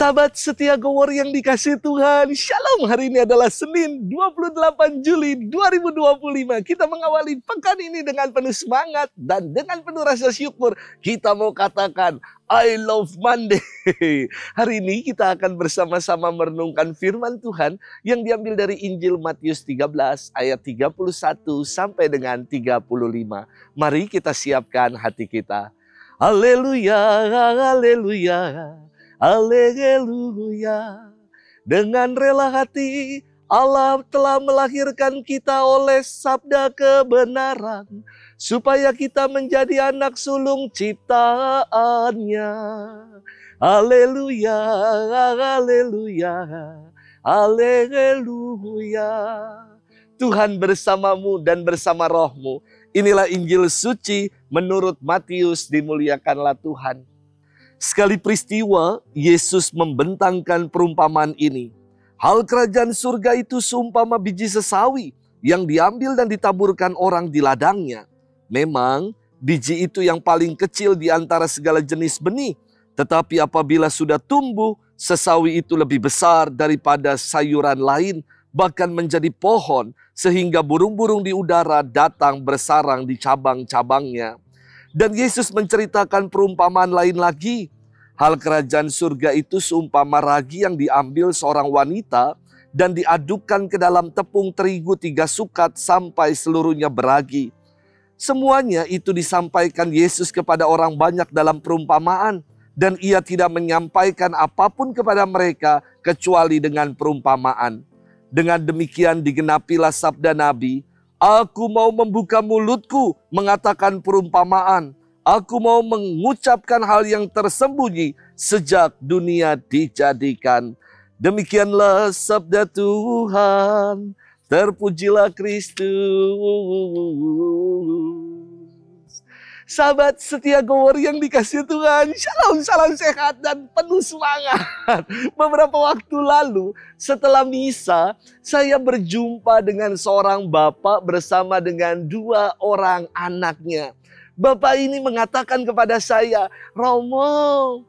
Sahabat setia Gowor yang dikasih Tuhan, Shalom. Hari ini adalah Senin 28 Juli 2025. Kita mengawali pekan ini dengan penuh semangat dan dengan penuh rasa syukur. Kita mau katakan, I love Monday. Hari ini kita akan bersama-sama merenungkan firman Tuhan yang diambil dari Injil Matius 13 ayat 31 sampai dengan 35. Mari kita siapkan hati kita. Haleluya, haleluya. Haleluya, dengan rela hati Allah telah melahirkan kita oleh sabda kebenaran, supaya kita menjadi anak sulung ciptaannya. Haleluya, haleluya, haleluya. Tuhan bersamamu dan bersama rohmu. Inilah Injil suci menurut Matius, dimuliakanlah Tuhan. Sekali peristiwa, Yesus membentangkan perumpamaan ini. Hal kerajaan surga itu seumpama biji sesawi yang diambil dan ditaburkan orang di ladangnya. Memang, biji itu yang paling kecil di antara segala jenis benih. Tetapi apabila sudah tumbuh, sesawi itu lebih besar daripada sayuran lain, bahkan menjadi pohon, sehingga burung-burung di udara datang bersarang di cabang-cabangnya. Dan Yesus menceritakan perumpamaan lain lagi. Hal kerajaan surga itu seumpama ragi yang diambil seorang wanita dan diadukkan ke dalam tepung terigu 3 sukat sampai seluruhnya beragi. Semuanya itu disampaikan Yesus kepada orang banyak dalam perumpamaan. Dan ia tidak menyampaikan apapun kepada mereka kecuali dengan perumpamaan. Dengan demikian digenapilah sabda Nabi, Aku mau membuka mulutku mengatakan perumpamaan. Aku mau mengucapkan hal yang tersembunyi sejak dunia dijadikan. Demikianlah sabda Tuhan. Terpujilah Kristus. Sahabat setia Gowor yang dikasih Tuhan, Shalom, salam sehat dan penuh semangat. Beberapa waktu lalu setelah misa, saya berjumpa dengan seorang bapak bersama dengan 2 orang anaknya. Bapak ini mengatakan kepada saya, Romo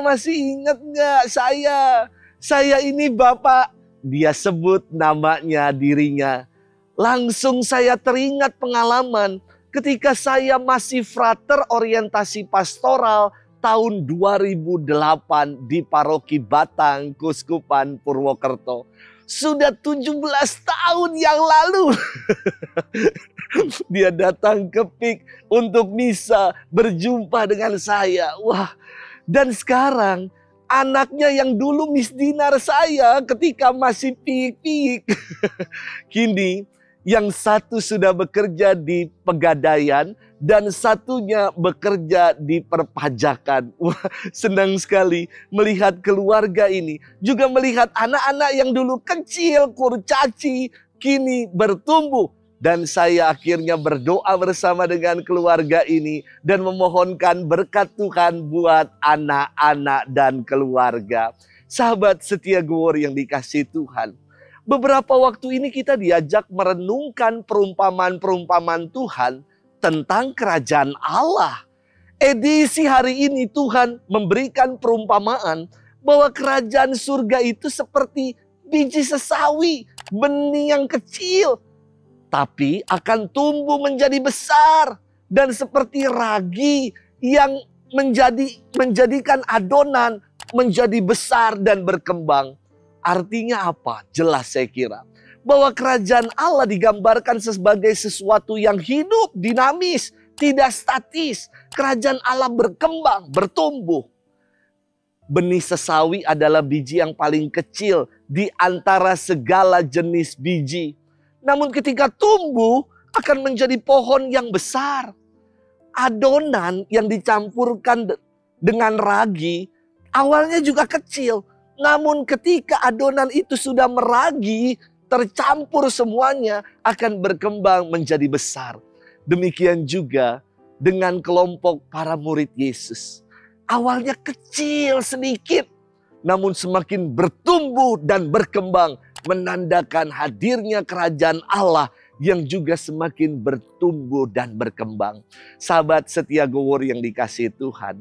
masih ingat gak saya? Saya ini bapak, dia sebut namanya dirinya. Langsung saya teringat pengalaman ketika saya masih frater orientasi pastoral tahun 2008 di Paroki Batang, Kuskupan Purwokerto. Sudah 17 tahun yang lalu. Dia datang ke PIK untuk misa, berjumpa dengan saya. Wah, dan sekarang anaknya yang dulu misdinar saya ketika masih PIK. Kini yang satu sudah bekerja di Pegadaian dan satunya bekerja di perpajakan. Wah, senang sekali melihat keluarga ini. Juga melihat anak-anak yang dulu kecil, kurcaci, kini bertumbuh. Dan saya akhirnya berdoa bersama dengan keluarga ini dan memohonkan berkat Tuhan buat anak-anak dan keluarga. Sahabat setia Gowor yang dikasih Tuhan. Beberapa waktu ini kita diajak merenungkan perumpamaan-perumpamaan Tuhan tentang kerajaan Allah. Edisi hari ini Tuhan memberikan perumpamaan bahwa kerajaan surga itu seperti biji sesawi, benih yang kecil, tapi akan tumbuh menjadi besar dan seperti ragi yang menjadikan adonan menjadi besar dan berkembang. Artinya apa? Jelas saya kira. Bahwa kerajaan Allah digambarkan sebagai sesuatu yang hidup, dinamis, tidak statis. Kerajaan Allah berkembang, bertumbuh. Benih sesawi adalah biji yang paling kecil di antara segala jenis biji. Namun ketika tumbuh akan menjadi pohon yang besar. Adonan yang dicampurkan dengan ragi awalnya juga kecil. Namun ketika adonan itu sudah meragi, tercampur semuanya akan berkembang menjadi besar. Demikian juga dengan kelompok para murid Yesus. Awalnya kecil sedikit, namun semakin bertumbuh dan berkembang, menandakan hadirnya kerajaan Allah yang juga semakin bertumbuh dan berkembang. Sahabat setia Gowor yang dikasihi Tuhan,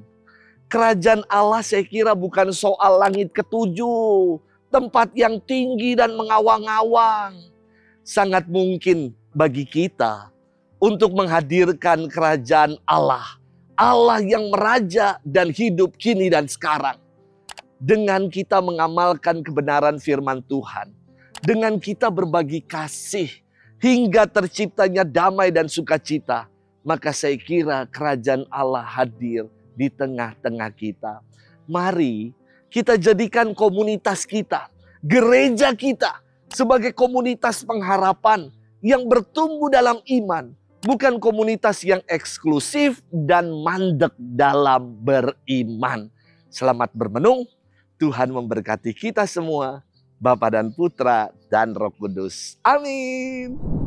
Kerajaan Allah saya kira bukan soal langit ketujuh, tempat yang tinggi dan mengawang-awang. Sangat mungkin bagi kita untuk menghadirkan kerajaan Allah. Allah yang meraja dan hidup kini dan sekarang. Dengan kita mengamalkan kebenaran firman Tuhan. Dengan kita berbagi kasih hingga terciptanya damai dan sukacita. Maka saya kira kerajaan Allah hadir di tengah-tengah kita. Mari kita jadikan komunitas kita, gereja kita sebagai komunitas pengharapan yang bertumbuh dalam iman. Bukan komunitas yang eksklusif dan mandek dalam beriman. Selamat bermenung. Tuhan memberkati kita semua. Bapa dan Putra dan Roh Kudus. Amin.